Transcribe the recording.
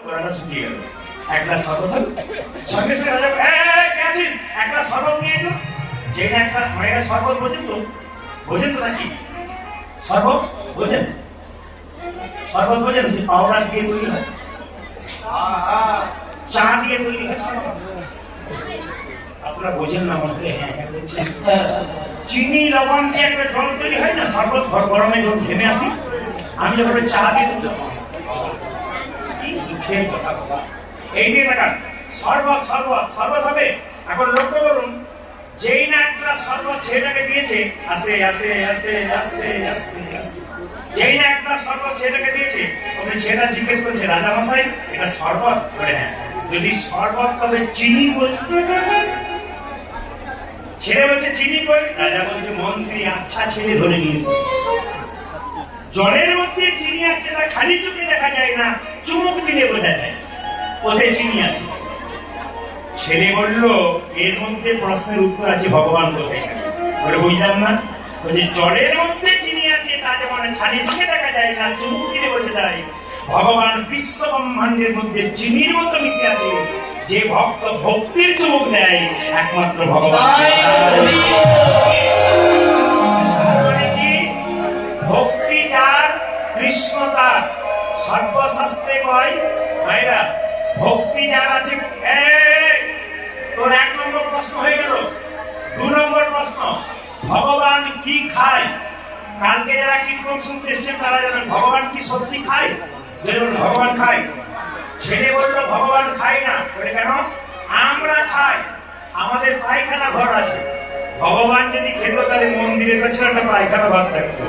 গলাটা শুকিয়ে গেল। এক গ্লাস শরবত হবে, সঙ্গে সঙ্গে রাজা কে আছিস, এক গ্লাস শরবত নিয়ে এলো। যে না একটা মায়েরা শরবত বোঝেন তো, বোঝেন তো নাকি শরবত বোঝেন? শরবত বোঝেন? সে পাউডার দিয়ে তৈরি হয়, চা দিয়ে তৈরি হয় শরবত। আপনারা বোঝেন না মনে হয়? হ্যাঁ, চিনি লবণ দিয়ে একটা জল তৈরি হয় না, শরবত গরমে যখন ঘেমে আসি, আমি যখন চা দিয়ে তৈরি দুঃখের কথা বাবা। এই দিয়ে দেখান শরবত শরবত শরবত হবে। এখন লক্ষ্য করুন, যেই না একটা শরবত ছেলেটাকে দিয়েছে, আস্তে আস্তে আস্তে আস্তে আস্তে আস্তে, যেই না একটা শরবত ছেলেটাকে দিয়েছে, ওখানে ছেলেটা জিজ্ঞেস করছে, রাজা মশাই এটা শরবত? বলে হ্যাঁ। যদি শরবত তবে চিনি বল। ছেলে বলছে চিনি কই? রাজা বলছে মন্ত্রী আচ্ছা ছেলে ধরে নিয়েছে, জলের মধ্যে চিনি আছে না খালি চোখে দেখা যায় না, চুমুক দিলে বোঝা যায় কোথায় চিনি আছে। ছেলে বলল এর মধ্যে প্রশ্নের উত্তর আছে, ভগবান কোথায়? বলে বুঝলাম না। বলছে জলের মধ্যে চিনি আছে, তা যেমন খালি চোখে দেখা যায় না, চুমুক দিলে বোঝা যায়, ভগবান বিশ্ব ব্রহ্মাণ্ডের মধ্যে চিনির মতো মিশে আছে। যে ভক্ত ভক্তির চুমুক দেয় একমাত্র ভগবান। ভক্তি যার কৃষ্ণ তার, সর্বশাস্ত্রে কয় ভাইরা ভক্তি যার আছে। তোর 1 নম্বর প্রশ্ন হয়ে গেল। 2 নম্বর প্রশ্ন, ভগবান কি খায়? কালকে যারা কীর্তন শুনতে এসছেন তারা জানেন ভগবান কি সত্যি খায়? ভগবান খায়? ছেলে বললো ভগবান খায় না। বলে কেন? আমরা খাই, আমাদের পায়খানা ঘর আছে। ভগবান যদি খেত তাহলে মন্দিরের পেছনে একটা পায়খানা ঘর থাকতো।